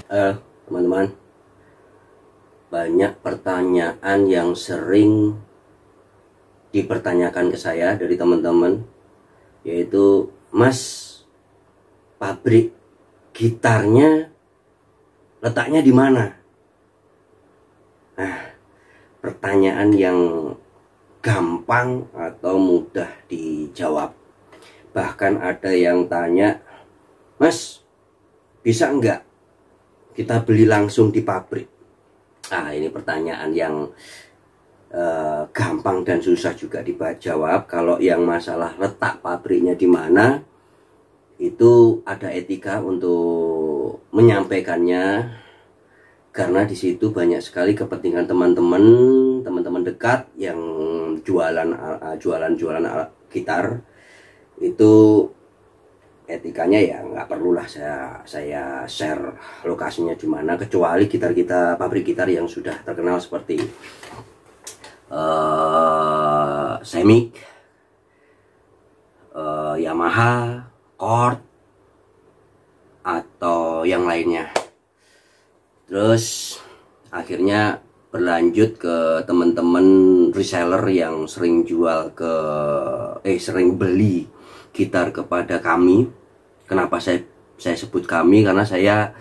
Teman-teman, banyak pertanyaan yang sering dipertanyakan ke saya dari teman-teman, yaitu, Mas, pabrik gitarnya letaknya di mana? Nah, pertanyaan yang gampang atau mudah dijawab. Bahkan ada yang tanya, Mas, bisa enggak kita beli langsung di pabrik? Ini pertanyaan yang gampang dan susah juga dijawab. Kalau yang masalah letak pabriknya di mana, itu ada etika untuk menyampaikannya, karena di situ banyak sekali kepentingan teman-teman dekat yang jualan gitar. Itu etikanya ya nggak perlulah saya share lokasinya di mana, kecuali pabrik gitar yang sudah terkenal seperti Semik, Yamaha, Chord, atau yang lainnya. Terus akhirnya berlanjut ke teman-teman reseller yang sering sering beli gitar kepada kami. Kenapa saya sebut kami? Karena saya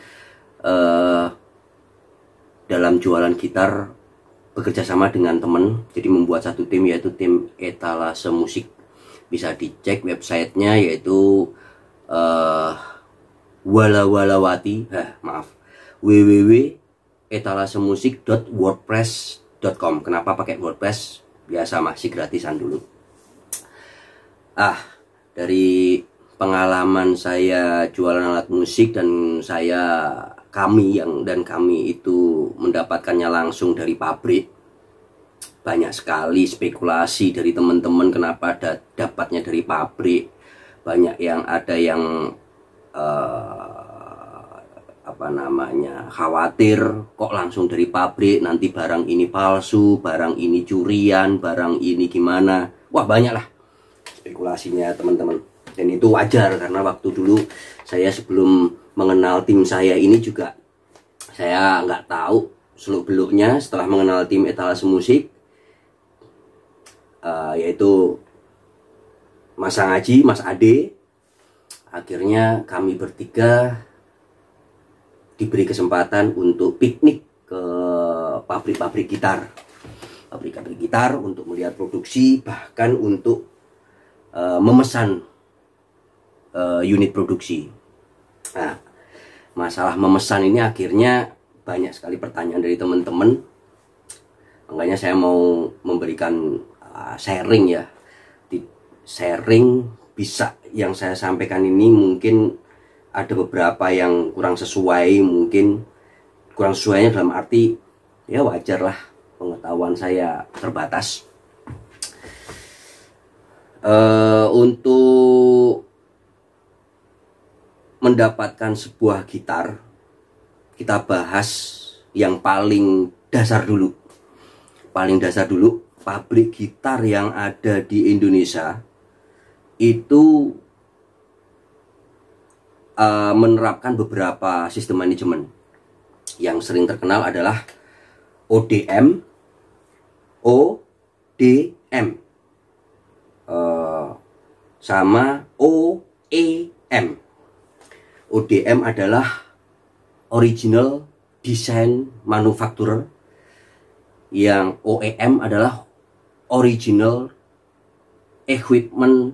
dalam jualan gitar bekerja sama dengan teman, jadi membuat satu tim, yaitu tim Etalase Musik. Bisa dicek websitenya, yaitu www.etalasemusik.wordpress.com. Kenapa pakai WordPress? Biasa masih gratisan dulu. Dari pengalaman saya jualan alat musik dan kami itu mendapatkannya langsung dari pabrik, banyak sekali spekulasi dari teman-teman kenapa dapatnya dari pabrik. Banyak yang khawatir kok langsung dari pabrik, nanti barang ini palsu, barang ini curian, barang ini gimana. Wah, banyak lah spekulasinya teman-teman, dan itu wajar karena waktu dulu saya sebelum mengenal tim saya ini juga saya nggak tahu seluk-beluknya. Setelah mengenal tim Etalase Musik, yaitu Mas Ngaji, Mas Ade, akhirnya kami bertiga diberi kesempatan untuk piknik ke pabrik-pabrik gitar, untuk melihat produksi, bahkan untuk memesan unit produksi. Nah, masalah memesan ini akhirnya banyak sekali pertanyaan dari teman-teman. Makanya saya mau memberikan sharing ya. Sharing bisa yang saya sampaikan ini mungkin ada beberapa yang kurang sesuai, mungkin kurang sesuainya dalam arti ya wajar lah, pengetahuan saya terbatas. Untuk mendapatkan sebuah gitar, kita bahas yang paling dasar dulu. Pabrik gitar yang ada di Indonesia itu menerapkan beberapa sistem manajemen. Yang sering terkenal adalah ODM, sama OEM. ODM adalah Original Design Manufacturer, yang OEM adalah Original Equipment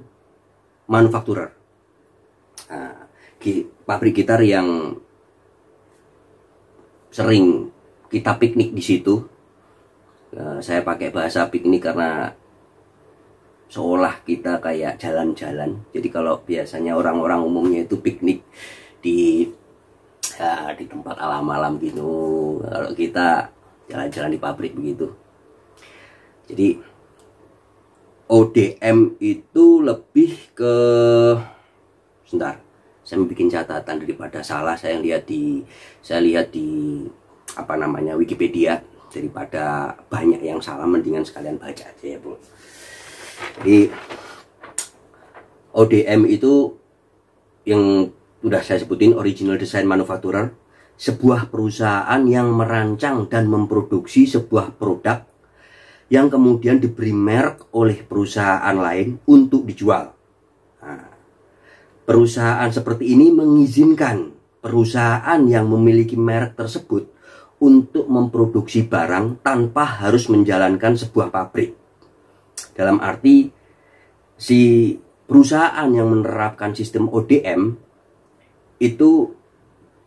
Manufacturer. Pabrik gitar yang sering kita piknik di situ, saya pakai bahasa piknik karena seolah kita kayak jalan-jalan. Jadi kalau biasanya orang-orang umumnya itu piknik di tempat alam-alam gitu, kalau kita jalan-jalan di pabrik begitu. Jadi ODM itu lebih ke, sebentar, saya bikin catatan daripada salah. Saya lihat di Wikipedia, daripada banyak yang salah, mendingan sekalian baca aja ya, Bro. Jadi ODM itu yang udah saya sebutin, Original Design Manufacturer, sebuah perusahaan yang merancang dan memproduksi sebuah produk yang kemudian diberi merek oleh perusahaan lain untuk dijual. Nah, perusahaan seperti ini mengizinkan perusahaan yang memiliki merek tersebut untuk memproduksi barang tanpa harus menjalankan sebuah pabrik. Dalam arti, si perusahaan yang menerapkan sistem ODM itu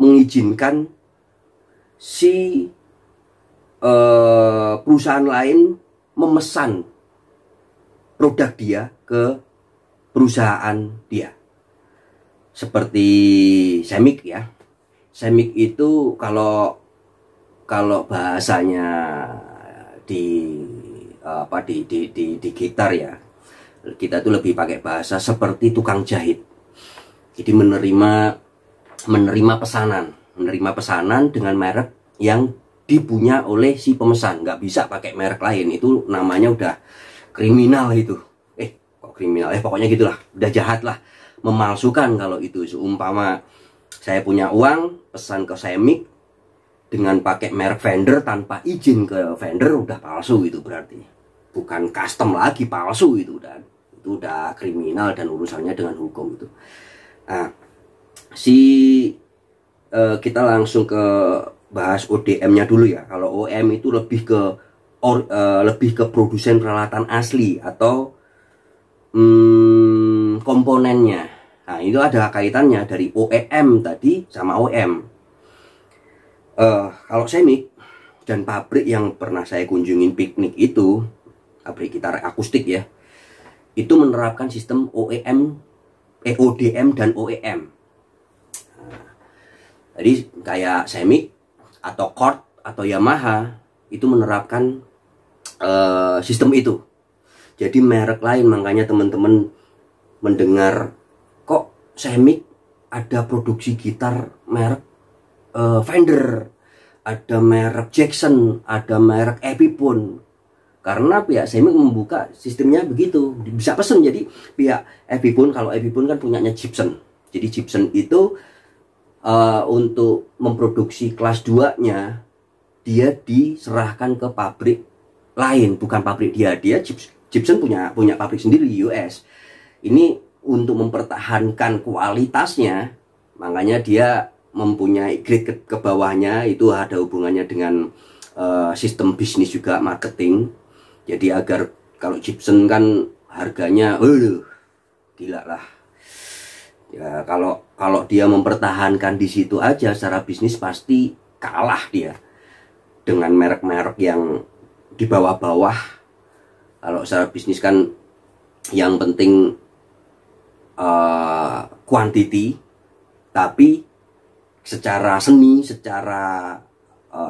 mengizinkan si perusahaan lain memesan produk dia ke perusahaan dia. Seperti Semik ya. Semik itu kalau bahasanya di gitar ya, kita tuh lebih pakai bahasa seperti tukang jahit. Jadi menerima pesanan dengan merek yang dipunya oleh si pemesan. Nggak bisa pakai merek lain, itu namanya udah kriminal itu. Kok kriminal? Pokoknya gitulah, udah jahat lah, memalsukan kalau itu. Seumpama saya punya uang, pesan ke Semik dengan pakai merek vendor tanpa izin ke vendor, udah palsu itu berarti. Bukan custom lagi, palsu itu udah kriminal dan urusannya dengan hukum itu. Nah, kita langsung ke bahas ODM-nya dulu ya. Kalau OEM itu lebih ke produsen peralatan asli atau komponennya. Nah, itu ada kaitannya dari OEM tadi sama OEM. Kalau Semik dan pabrik yang pernah saya kunjungin piknik itu, pabrik gitar akustik ya, itu menerapkan sistem ODM dan OEM. Jadi kayak Semik atau Chord atau Yamaha itu menerapkan sistem itu. Jadi merek lain, makanya teman-teman mendengar kok Semik ada produksi gitar merek Fender, ada merek Jackson, ada merek Epiphone. Karena pihak Semik membuka sistemnya begitu, bisa pesen. Jadi pihak Epiphone, kalau Epiphone kan punyanya Gibson. Jadi Gibson itu untuk memproduksi kelas 2-nya dia diserahkan ke pabrik lain, bukan pabrik dia. Gibson punya pabrik sendiri di US. Ini untuk mempertahankan kualitasnya, makanya dia mempunyai grade ke bawahnya. Itu ada hubungannya dengan sistem bisnis juga, marketing. Jadi agar kalau Gibson kan harganya gila lah. Ya, kalau dia mempertahankan di situ aja secara bisnis pasti kalah dia dengan merek-merek yang di bawah-bawah. Kalau secara bisnis kan yang penting quantity, tapi secara seni, secara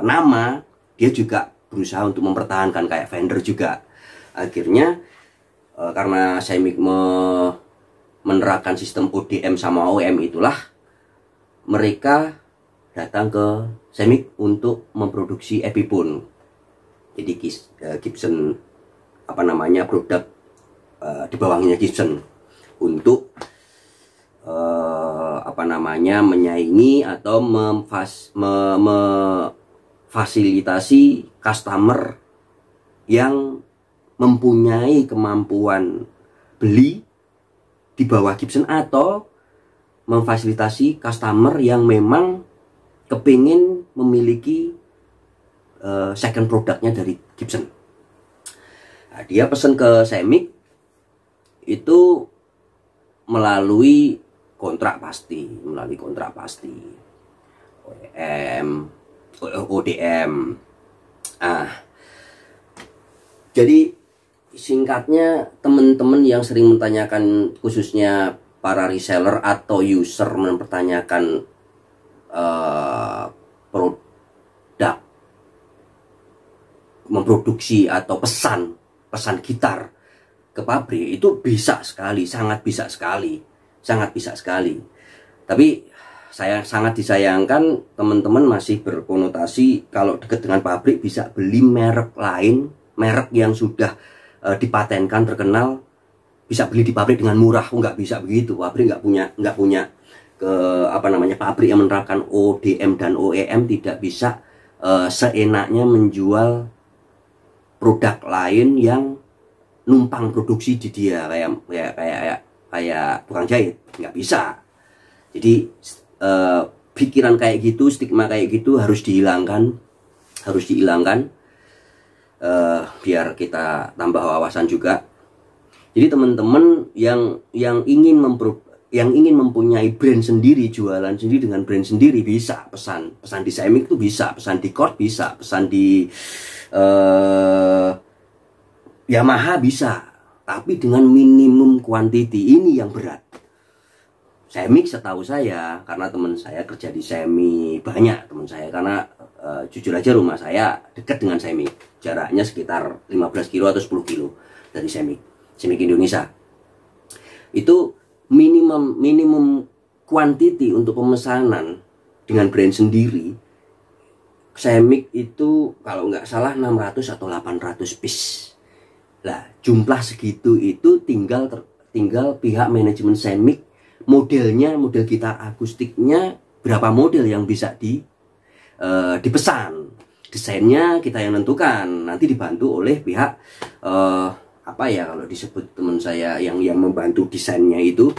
nama dia juga berusaha untuk mempertahankan kayak Fender juga. Akhirnya karena Semik menerapkan sistem ODM sama OEM, itulah mereka datang ke Semik untuk memproduksi Epiphone. Jadi Gibson produk di bawahnya Gibson untuk menyaingi atau memfasilitasi customer yang mempunyai kemampuan beli di bawah Gibson, atau memfasilitasi customer yang memang kepingin memiliki second produknya dari Gibson. Nah, dia pesan ke Semik itu melalui kontrak pasti, ODM. Jadi singkatnya, teman-teman yang sering mempertanyakan, khususnya para reseller atau user mempertanyakan produk memproduksi atau pesan gitar ke pabrik, itu bisa sekali, sangat bisa sekali. Tapi saya sangat disayangkan teman-teman masih berkonotasi kalau dekat dengan pabrik bisa beli merek lain, merek yang sudah dipatenkan, terkenal, bisa beli di pabrik dengan murah. Nggak bisa begitu. Pabrik nggak punya ke pabrik yang menerapkan ODM dan OEM tidak bisa seenaknya menjual produk lain yang numpang produksi di dia, kayak tukang jahit, nggak bisa. Jadi pikiran kayak gitu, stigma kayak gitu harus dihilangkan, biar kita tambah wawasan juga. Jadi teman-teman yang ingin mempunyai brand sendiri, jualan sendiri dengan brand sendiri, bisa pesan di Semik itu, bisa pesan di Kord, bisa pesan di Yamaha, bisa, tapi dengan minimum quantity. Ini yang berat. Semik setahu saya, karena teman saya kerja di Semik, banyak teman saya, karena jujur aja rumah saya dekat dengan Semik, jaraknya sekitar 15 kilo atau 10 kilo dari Semik Indonesia. Itu minimum quantity untuk pemesanan dengan brand sendiri, Semik itu kalau nggak salah 600 atau 800 piece. Lah, jumlah segitu itu tinggal pihak manajemen Semik, model gitar akustiknya berapa model yang bisa dipesan. Desainnya kita yang nentukan, nanti dibantu oleh pihak kalau disebut teman saya yang membantu desainnya itu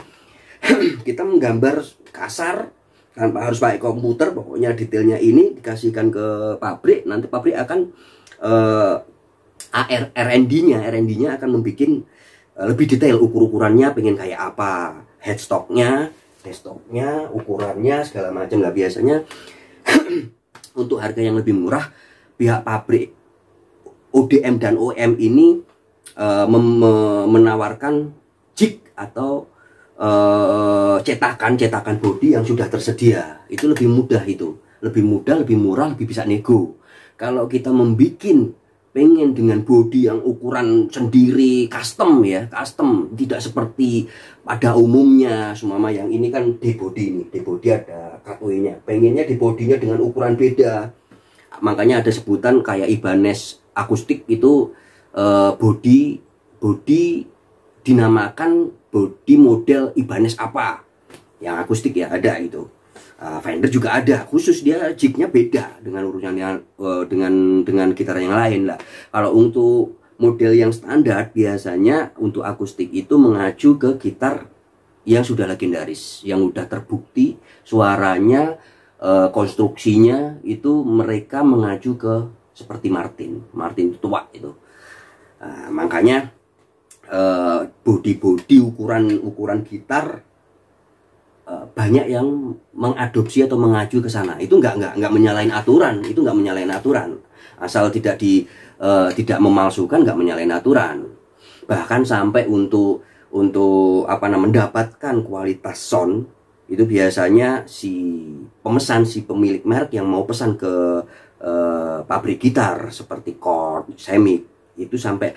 kita menggambar kasar tanpa harus pakai komputer, pokoknya detailnya ini dikasihkan ke pabrik, nanti pabrik akan R&D-nya akan membuat lebih detail, ukurannya pengen kayak apa, headstocknya, ukurannya segala macam lah. Biasanya untuk harga yang lebih murah, pihak pabrik ODM dan OEM ini menawarkan jig atau cetakan bodi yang sudah tersedia. Itu lebih mudah, lebih murah, lebih bisa nego. Kalau kita pengen dengan bodi yang ukuran sendiri, custom, tidak seperti pada umumnya. Sumama yang ini kan D-body ada cutaway-nya, pengennya D-bodinya dengan ukuran beda. Makanya ada sebutan kayak Ibanez akustik itu bodi dinamakan bodi model Ibanez apa, yang akustik ya ada itu. Fender juga ada khusus, dia jignya beda dengan dengan gitar yang lain lah. Kalau untuk model yang standar, biasanya untuk akustik itu mengacu ke gitar yang sudah legendaris, yang sudah terbukti suaranya, konstruksinya itu mereka mengacu ke seperti Martin itu tua itu. Makanya bodi ukuran gitar banyak yang mengadopsi atau mengacu ke sana. Itu nggak menyalahin aturan, asal tidak memalsukan, nggak menyalahin aturan. Bahkan sampai untuk mendapatkan kualitas sound itu biasanya si pemilik merek yang mau pesan ke pabrik gitar seperti Kord, Semik, itu sampai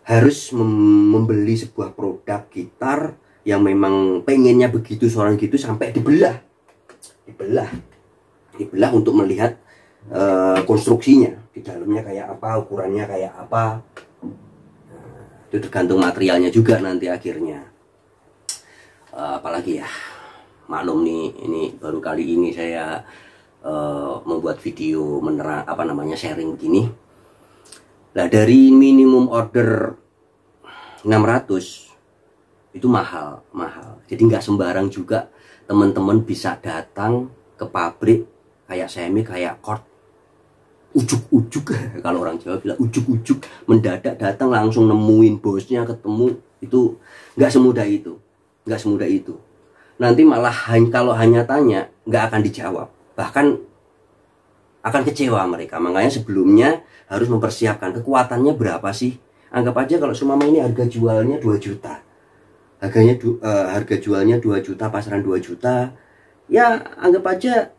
harus membeli sebuah produk gitar yang memang pengennya begitu, suara gitu, sampai dibelah untuk melihat konstruksinya di dalamnya kayak apa, ukurannya kayak apa. Itu tergantung materialnya juga nanti akhirnya. Apalagi ya, maklum nih, ini baru kali ini saya membuat video sharing begini. Nah, dari minimum order 600 itu mahal. Jadi nggak sembarang juga teman-teman bisa datang ke pabrik kayak Semik, kayak Kord, ujuk-ujuk kalau orang Jawa bilang ujuk-ujuk, mendadak datang langsung nemuin bosnya, ketemu. Itu nggak semudah itu. Nanti malah kalau hanya tanya nggak akan dijawab, bahkan akan kecewa mereka. Makanya sebelumnya harus mempersiapkan kekuatannya berapa sih. Anggap aja kalau seumpama ini harga jualnya 2 juta, harga jualnya 2 juta, pasaran 2 juta, ya anggap aja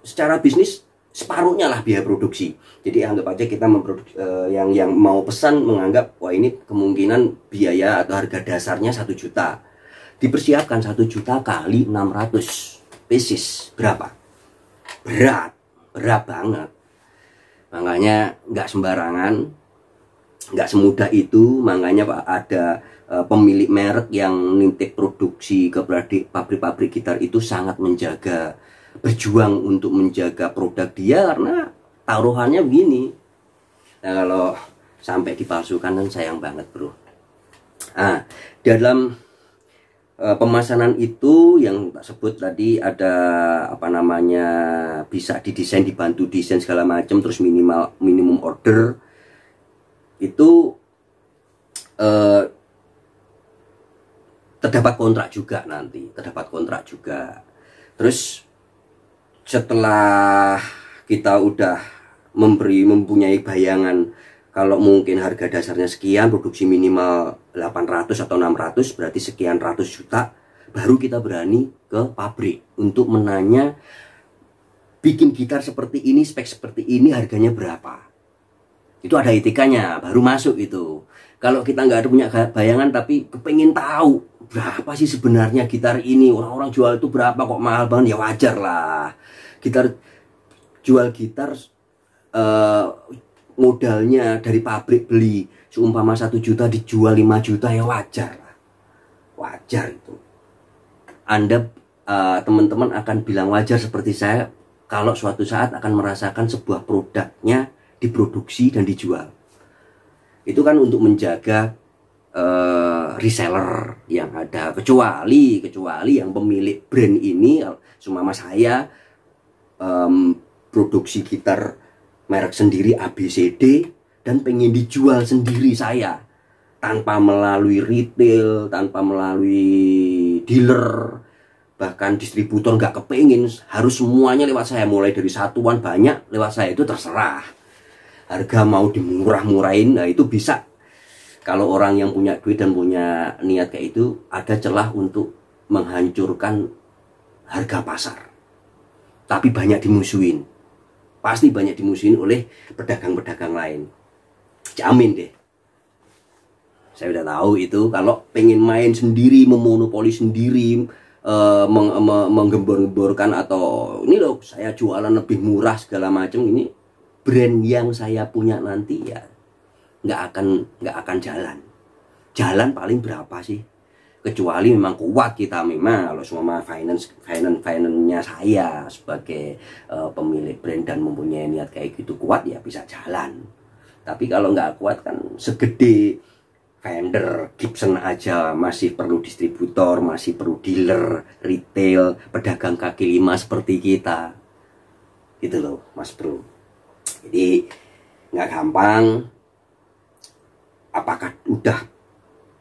secara bisnis separuhnya lah biaya produksi. Jadi anggap aja kita memproduksi, yang mau pesan menganggap wah ini kemungkinan biaya atau harga dasarnya 1 juta. Dipersiapkan 1 juta kali 600 pieces, berapa? Berat banget. Makanya nggak sembarangan, nggak semudah itu. Makanya Pak, ada pemilik merek yang nitip produksi ke pabrik-pabrik gitar itu sangat menjaga, berjuang untuk menjaga produk dia karena taruhannya begini. Nah, kalau sampai dipalsukan kan sayang banget, bro. Nah, dalam pemesanan itu yang tak sebut tadi ada apa namanya, bisa didesain, dibantu desain segala macam, terus minimum order itu terdapat kontrak juga nanti, terdapat kontrak juga. Terus setelah kita udah mempunyai bayangan kalau mungkin harga dasarnya sekian, produksi minimal 800 atau 600, berarti sekian ratus juta, baru kita berani ke pabrik untuk menanya, bikin gitar seperti ini, spek seperti ini, harganya berapa. Itu ada etikanya, baru masuk itu. Kalau kita nggak ada punya bayangan tapi kepengen tahu berapa sih sebenarnya gitar ini, orang-orang jual itu berapa kok mahal banget, ya wajar lah. Jual gitar modalnya dari pabrik beli seumpama 1 juta dijual 5 juta, ya wajar lah, wajar itu. Anda teman-teman akan bilang wajar seperti saya kalau suatu saat akan merasakan sebuah produknya diproduksi dan dijual. Itu kan untuk menjaga reseller yang ada, kecuali yang pemilik brand ini, seumpama saya produksi gitar merek sendiri ABCD dan pengen dijual sendiri saya, tanpa melalui retail, tanpa melalui dealer, bahkan distributor nggak kepengen, harus semuanya lewat saya, mulai dari satuan banyak lewat saya, itu terserah. Harga mau dimurah-murahin, nah itu bisa. Kalau orang yang punya duit dan punya niat kayak itu, ada celah untuk menghancurkan harga pasar. Tapi banyak dimusuhin. Pasti banyak dimusuhin oleh pedagang-pedagang lain. Jamin deh. Saya udah tahu itu, kalau pengen main sendiri, memonopoli sendiri, menggembor-gemborkan, atau ini loh saya jualan lebih murah segala macam, ini brand yang saya punya nanti ya nggak akan jalan paling berapa sih, kecuali memang kuat kita, memang kalau semua finance-nya saya sebagai pemilik brand dan mempunyai niat kayak gitu kuat, ya bisa jalan. Tapi kalau nggak kuat kan, segede Fender, Gibson aja masih perlu distributor, masih perlu dealer, retail, pedagang kaki lima seperti kita, gitu loh mas bro. Jadi nggak gampang. Apakah udah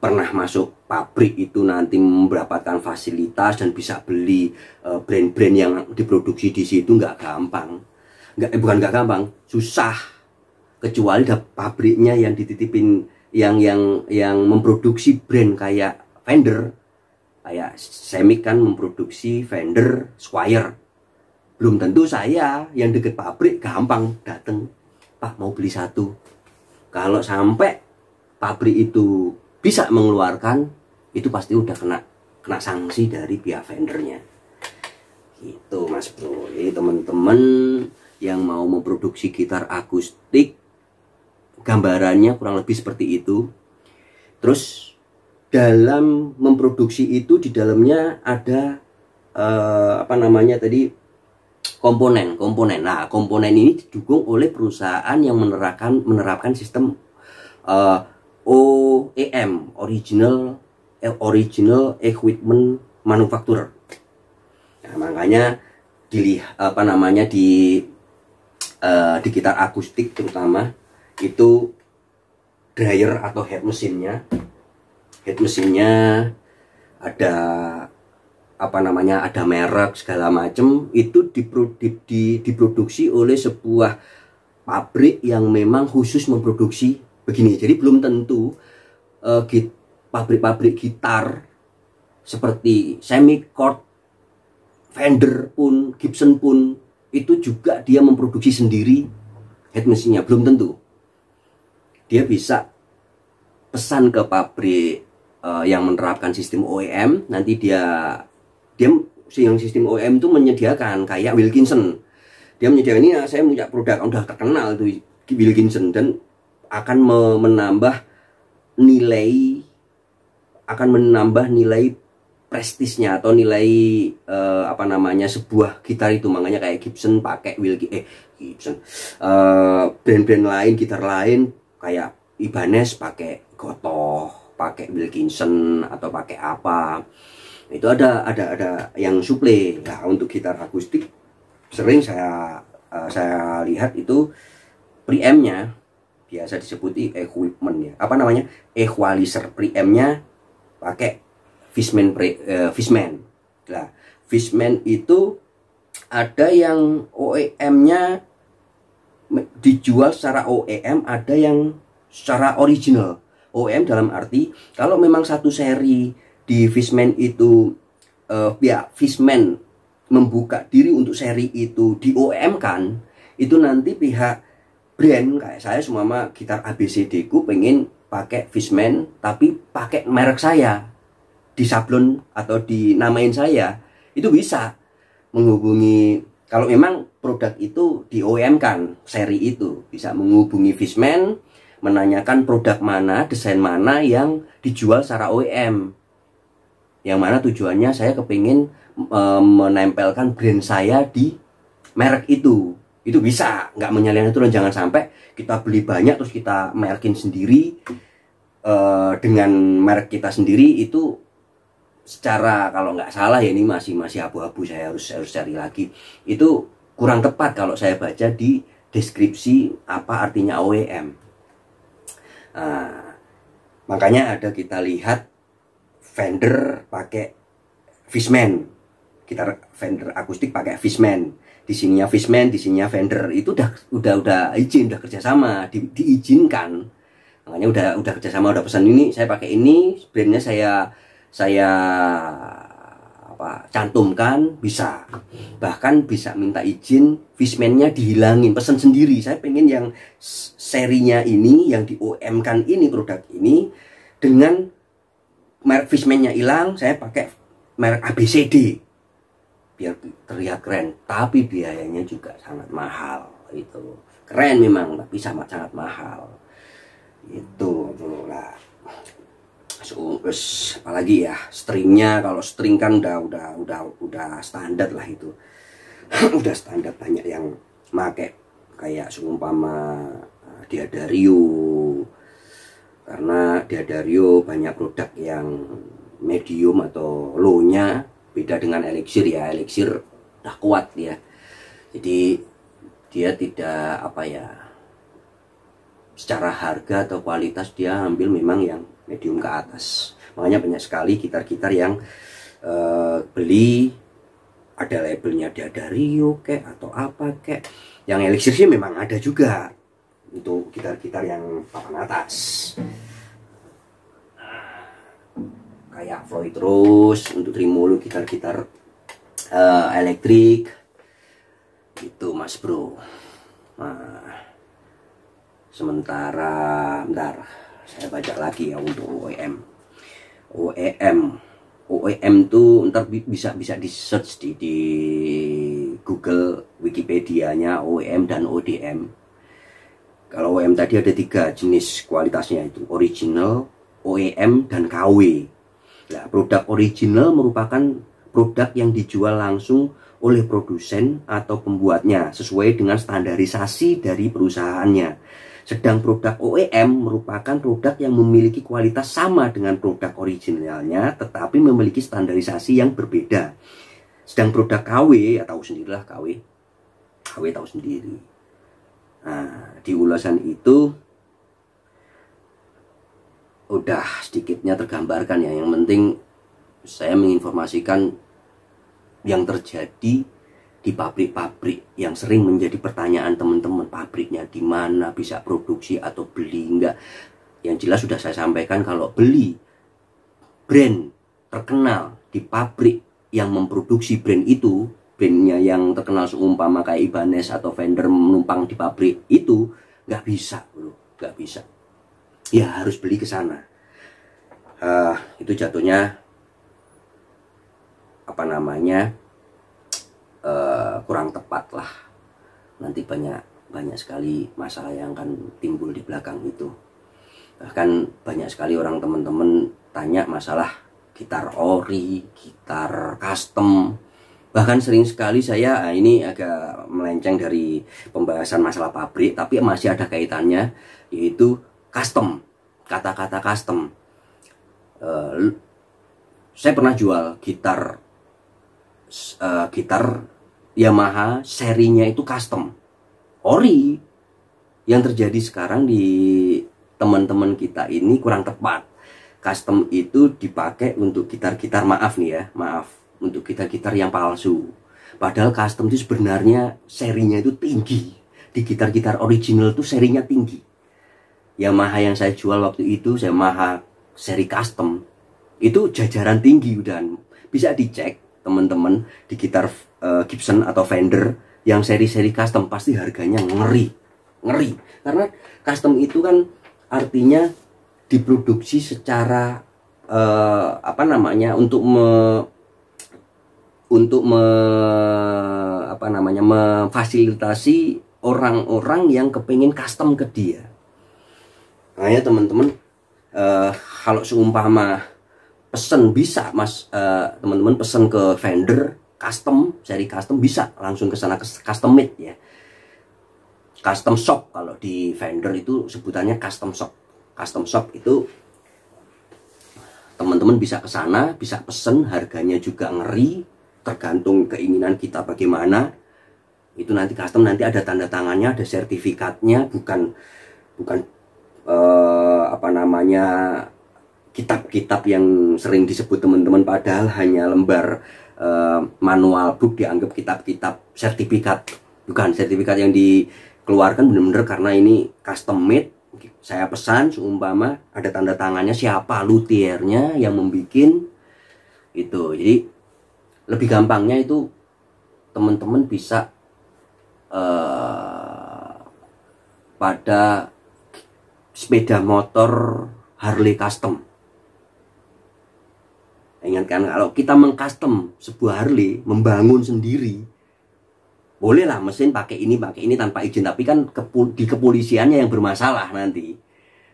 pernah masuk pabrik itu nanti mendapatkan fasilitas dan bisa beli brand-brand yang diproduksi di situ, nggak gampang. Bukan nggak gampang, susah. Kecuali ada pabriknya yang dititipin, yang memproduksi brand kayak Fender, kayak Semik kan memproduksi Fender, Squier. Belum tentu saya yang deket pabrik gampang dateng, Pak mau beli satu. Kalau sampai pabrik itu bisa mengeluarkan, itu pasti udah kena sanksi dari pihak vendernya. Gitu mas bro. Jadi teman-teman yang mau memproduksi gitar akustik, gambarannya kurang lebih seperti itu. Terus dalam memproduksi itu di dalamnya ada apa namanya tadi, komponen. Nah, komponen ini didukung oleh perusahaan yang menerapkan sistem OEM, Original Equipment Manufacturer. Nah, makanya di gitar akustik terutama itu dryer atau head mesinnya ada ada merek segala macam, itu diproduksi oleh sebuah pabrik yang memang khusus memproduksi begini. Jadi belum tentu pabrik-pabrik gitar seperti Semiccord, Fender pun, Gibson pun, itu juga dia memproduksi sendiri head mesinnya, belum tentu. Dia bisa pesan ke pabrik yang menerapkan sistem OEM, nanti dia yang sistem OEM itu menyediakan kayak Wilkinson. Dia menyediakan ini, saya punya produk udah terkenal tuh Wilkinson, dan akan menambah nilai akan menambah nilai prestisnya atau nilai sebuah gitar itu. Makanya kayak Gibson pakai Gibson, brand-brand lain, gitar lain kayak Ibanez pakai Gotoh, pakai Wilkinson atau pakai apa, itu ada yang suple. Nah, untuk gitar akustik sering saya lihat itu preampnya biasa disebut equipment ya, equalizer, preampnya pakai Fishman. Nah, Fishman itu ada yang OEM-nya dijual secara OEM, ada yang secara original. OEM dalam arti kalau memang satu seri di Fishman itu Fishman membuka diri untuk seri itu di OEM kan, itu nanti pihak brand kayak saya semua gitar ABCD ku pengen pakai Fishman tapi pakai merek saya, disablon atau dinamain saya, itu bisa menghubungi. Kalau memang produk itu di OEM kan, seri itu bisa menghubungi Fishman, menanyakan produk mana, desain mana yang dijual secara OEM, yang mana tujuannya saya kepingin menempelkan brand saya di merek itu bisa, nggak menyalahin aturan. Jangan sampai kita beli banyak terus kita merkin sendiri dengan merek kita sendiri, itu secara, kalau nggak salah ya, ini masih abu-abu, saya harus cari lagi, itu kurang tepat kalau saya baca di deskripsi apa artinya OEM. Makanya ada kita lihat Fender pakai Fishman, gitar Fender akustik pakai Fishman, di sininya Fishman, di sininya Fender, itu udah izin, udah kerjasama, diizinkan. Makanya udah kerjasama, udah pesan ini saya pakai ini, brandnya saya cantumkan, bisa. Bahkan bisa minta izin Fishman-nya dihilangin, pesan sendiri, saya pengen yang serinya ini, yang di OEM kan ini, produk ini dengan merek Fishman-nya hilang, saya pakai merek ABCD biar terlihat keren, tapi biayanya juga sangat mahal. Itu keren memang, tapi sangat mahal itu lah. Apalagi ya stringnya, kalau string kan udah standar lah itu. Udah standar, banyak yang make kayak seumpama D'Addario, karena D'Addario banyak produk yang medium atau low-nya, beda dengan Elixir ya. Elixir udah kuat ya, jadi dia tidak secara harga atau kualitas dia ambil memang yang medium ke atas. Makanya banyak sekali gitar-gitar yang beli ada labelnya D'Addario atau apa yang Elixir sih memang ada juga untuk gitar-gitar yang papan atas, kayak Floyd Rose untuk tremolo, gitar-gitar elektrik itu Mas Bro. Nah, sementara bentar saya baca lagi ya untuk OEM tuh ntar bisa di search di Google, Wikipedia-nya OEM dan ODM. Kalau OEM tadi ada 3 jenis kualitasnya, itu original, OEM, dan KW. Nah, produk original merupakan produk yang dijual langsung oleh produsen atau pembuatnya sesuai dengan standarisasi dari perusahaannya. Sedang produk OEM merupakan produk yang memiliki kualitas sama dengan produk originalnya tetapi memiliki standarisasi yang berbeda. Sedang produk KW, tahu sendirilah KW tahu sendiri. Nah, di ulasan itu udah sedikitnya tergambarkan ya. Yang penting saya menginformasikan yang terjadi di pabrik-pabrik yang sering menjadi pertanyaan teman-teman, pabriknya di mana, bisa produksi atau beli enggak. Yang jelas sudah saya sampaikan, kalau beli brand terkenal di pabrik yang memproduksi brand itu, brandnya yang terkenal seumpama kayak Ibanez atau Fender menumpang di pabrik itu, nggak bisa bro, nggak bisa. Ya harus beli ke sana. Itu jatuhnya kurang tepat lah. Nanti banyak sekali masalah yang akan timbul di belakang itu. Bahkan banyak sekali orang teman-teman tanya masalah gitar ori, gitar custom. Bahkan sering sekali saya, ini agak melenceng dari pembahasan masalah pabrik, tapi masih ada kaitannya, yaitu custom. Kata-kata custom. Saya pernah jual gitar Yamaha serinya itu custom, ori. Yang terjadi sekarang di teman-teman kita ini kurang tepat. Custom itu dipakai untuk gitar-gitar, maaf nih ya, maaf, untuk gitar-gitar yang palsu. Padahal custom itu sebenarnya serinya itu tinggi. Di gitar-gitar original itu serinya tinggi. Yamaha yang saya jual waktu itu, Yamaha seri custom, itu jajaran tinggi. Dan bisa dicek teman-teman di gitar Gibson atau Fender yang seri-seri custom, pasti harganya ngeri. Karena custom itu kan artinya diproduksi secara memfasilitasi orang-orang yang kepingin custom ke dia. Nah ya teman-teman, kalau seumpama pesen bisa mas, teman-teman pesen ke vendor custom, seri custom, bisa langsung ke sana, ke custom made ya, custom shop. Kalau di vendor itu sebutannya custom shop. Custom shop itu teman-teman bisa ke sana, bisa pesen, harganya juga ngeri, tergantung keinginan kita bagaimana. Itu nanti custom, nanti ada tanda tangannya, ada sertifikatnya, bukan kitab-kitab yang sering disebut teman-teman, padahal hanya lembar manual book, dianggap kitab-kitab sertifikat. Bukan, sertifikat yang dikeluarkan benar-benar karena ini custom made. Saya pesan, seumpama ada tanda tangannya, siapa luthiernya yang membikin itu. Jadi lebih gampangnya itu teman-teman bisa pada sepeda motor Harley custom. Ingatkan, kalau kita mengcustom sebuah Harley, membangun sendiri, bolehlah mesin pakai ini tanpa izin, tapi kan di kepolisiannya yang bermasalah nanti.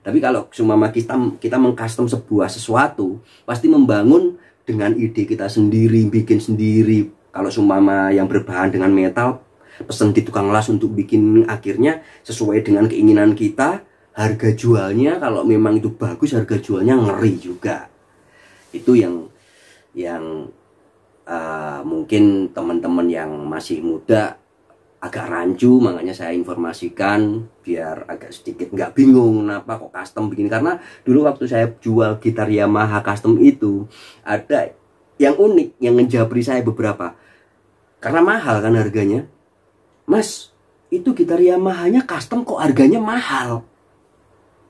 Tapi kalau seumpama kita mengcustom sebuah sesuatu, pasti membangun dengan ide kita sendiri, bikin sendiri. Kalau seumpama yang berbahan dengan metal, pesen di tukang las untuk bikin, akhirnya sesuai dengan keinginan kita. Harga jualnya kalau memang itu bagus, harga jualnya ngeri juga. Itu yang mungkin teman-teman yang masih muda agak rancu, makanya saya informasikan biar agak sedikit nggak bingung kenapa kok custom begini. Karena dulu waktu saya jual gitar Yamaha custom itu, ada yang unik, yang ngejabri saya beberapa, karena mahal kan harganya. Mas, itu gitar Yamahanya custom kok harganya mahal?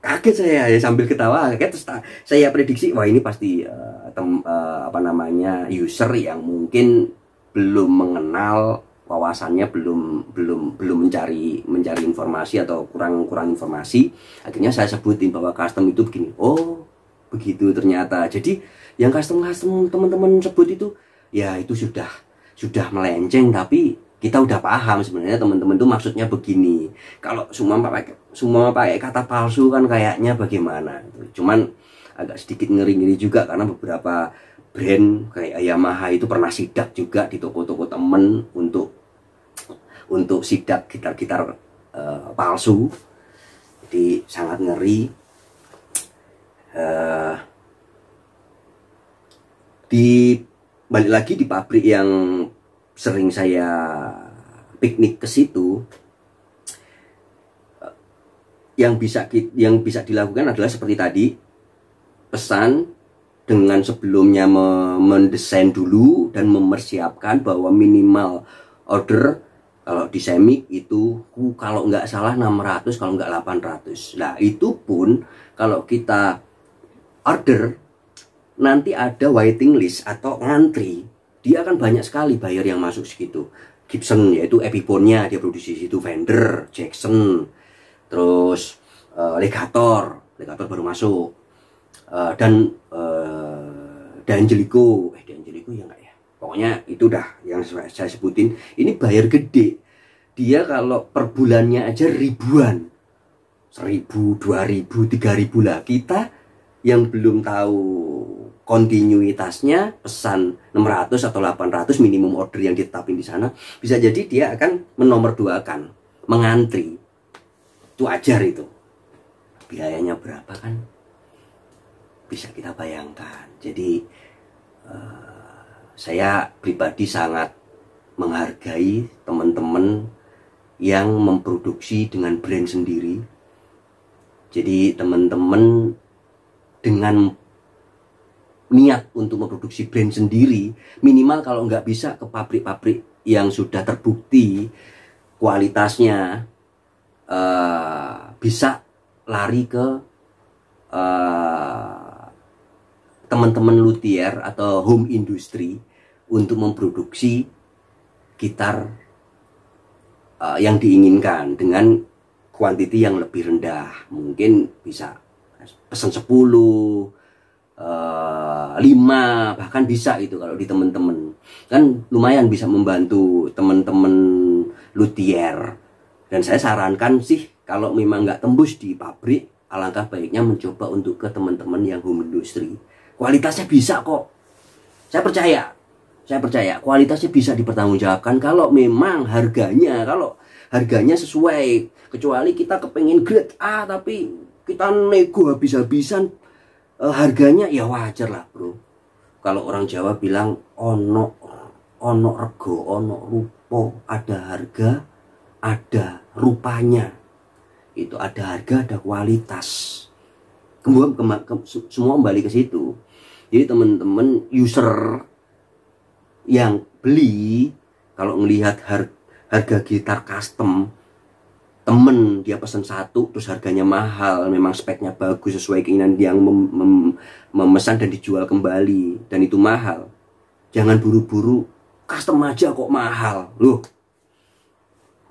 Kaget saya ya, sambil ketawa kaget. Terus saya prediksi, wah ini pasti user yang mungkin belum mengenal, wawasannya belum mencari informasi atau kurang informasi. Akhirnya saya sebutin bahwa custom itu begini. Oh begitu ternyata. Jadi yang custom teman-teman sebut itu, ya itu sudah melenceng, tapi kita udah paham sebenarnya teman-teman itu maksudnya begini. Kalau semua pakai kata palsu kan kayaknya bagaimana. Cuman agak sedikit ngeri-ngeri juga, karena beberapa brand kayak Yamaha itu pernah sidak juga di toko-toko temen untuk sidak gitar-gitar palsu. Jadi sangat ngeri. Balik lagi di pabrik yang sering saya piknik ke situ, yang bisa dilakukan adalah seperti tadi, pesan dengan sebelumnya mendesain dulu dan mempersiapkan bahwa minimal order kalau di semik itu kalau nggak salah 600, kalau nggak 800. Nah itu pun kalau kita order, nanti ada waiting list atau ngantri. Dia akan banyak sekali buyer yang masuk segitu. Gibson yaitu Epiphone-nya dia produksi situ, Fender, Jackson, terus Legator baru masuk, dan D'Angelico ya enggak ya. Pokoknya itu dah yang saya sebutin. Ini buyer gede. Dia kalau per bulannya aja ribuan. 1.000, 2.000, 3.000 lah. Kita yang belum tahu kontinuitasnya, pesan 600 atau 800 minimum order yang ditetapin di sana, bisa jadi dia akan menomorduakan, mengantri. Itu ajar itu. Biayanya berapa kan? Bisa kita bayangkan. Jadi saya pribadi sangat menghargai teman-teman yang memproduksi dengan brand sendiri. Jadi teman-teman dengan niat untuk memproduksi brand sendiri, minimal kalau nggak bisa ke pabrik-pabrik yang sudah terbukti kualitasnya, bisa lari ke teman-teman luthier atau home industry untuk memproduksi gitar yang diinginkan dengan kuantiti yang lebih rendah. Mungkin bisa pesan 10, 5, bahkan bisa itu kalau di teman-teman. Kan lumayan bisa membantu teman-teman luthier. Dan saya sarankan sih kalau memang nggak tembus di pabrik, alangkah baiknya mencoba untuk ke teman-teman yang home industry. Kualitasnya bisa kok. Saya percaya kualitasnya bisa dipertanggungjawabkan kalau memang kalau harganya sesuai. Kecuali kita kepengen grade A tapi kita nego habis-habisan, harganya ya wajar lah bro. Kalau orang Jawa bilang ono rego, ono rupo, ada harga, ada rupanya. Itu ada harga, ada kualitas. Semua kembali ke situ. Jadi teman-teman user yang beli, kalau melihat harga gitar custom, temen dia pesan satu terus harganya mahal, memang speknya bagus sesuai keinginan dia yang memesan dan dijual kembali, dan itu mahal, jangan buru-buru custom aja kok mahal. Loh,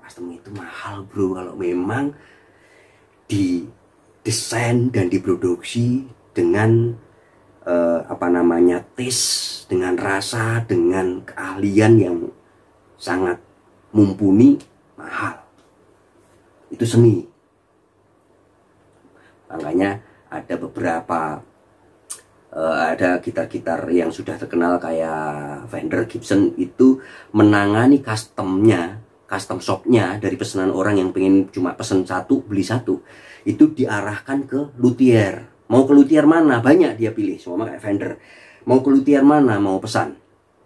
custom itu mahal bro kalau memang didesain dan diproduksi dengan taste, dengan rasa, dengan keahlian yang sangat mumpuni, mahal. Itu seni. Makanya ada beberapa ada gitar-gitar yang sudah terkenal kayak Fender, Gibson, itu menangani custom shopnya dari pesanan orang yang pengen cuma pesen satu beli satu, itu diarahkan ke luthier. Mau ke luthier mana, banyak dia pilih, semua kayak Fender. Mau ke luthier mana, mau pesan,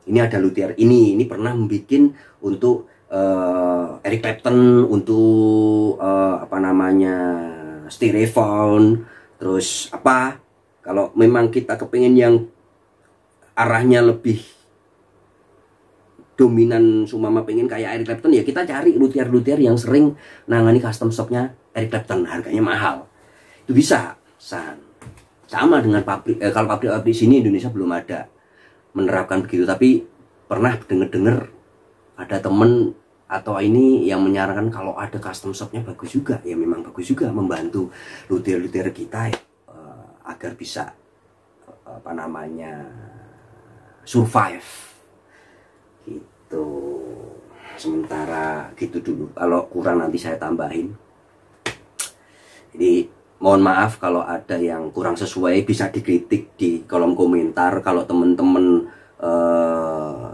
ini ada luthier ini pernah membuat untuk Eric Clapton, untuk Styrofoam, terus kalau memang kita kepengen yang arahnya lebih dominan, sumama pengen kayak Eric Clapton, ya kita cari luthier yang sering nangani custom shopnya Eric Clapton, harganya mahal. Itu bisa. Sama dengan pabrik, kalau pabrik sini Indonesia belum ada menerapkan begitu, tapi pernah dengar ada temen atau ini yang menyarankan kalau ada custom shopnya bagus juga, ya memang bagus juga membantu luthier kita agar bisa survive gitu. Sementara gitu dulu, kalau kurang nanti saya tambahin. Jadi mohon maaf kalau ada yang kurang sesuai, bisa dikritik di kolom komentar. Kalau teman-teman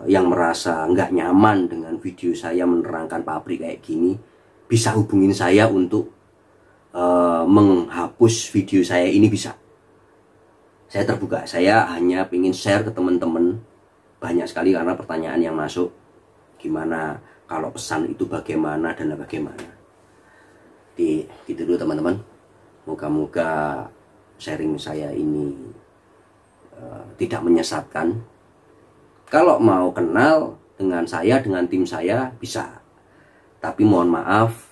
yang merasa nggak nyaman dengan video saya menerangkan pabrik kayak gini, bisa hubungin saya untuk menghapus video saya ini, bisa. Saya terbuka, saya hanya ingin share ke teman-teman. Banyak sekali karena pertanyaan yang masuk, gimana kalau pesan itu bagaimana dan bagaimana. Gitu dulu teman-teman. Moga-moga sharing saya ini tidak menyesatkan. Kalau mau kenal dengan saya, dengan tim saya, bisa. Tapi mohon maaf,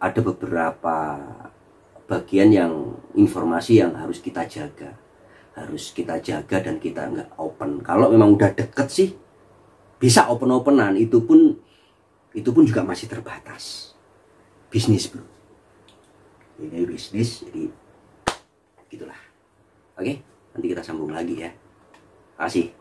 ada beberapa bagian yang informasi yang harus kita jaga. Harus kita jaga dan kita nggak open. Kalau memang udah deket sih, bisa open-openan. Itu pun juga masih terbatas. Bisnis bro. Ini bisnis, jadi gitulah. Oke, nanti kita sambung lagi ya. Terima kasih.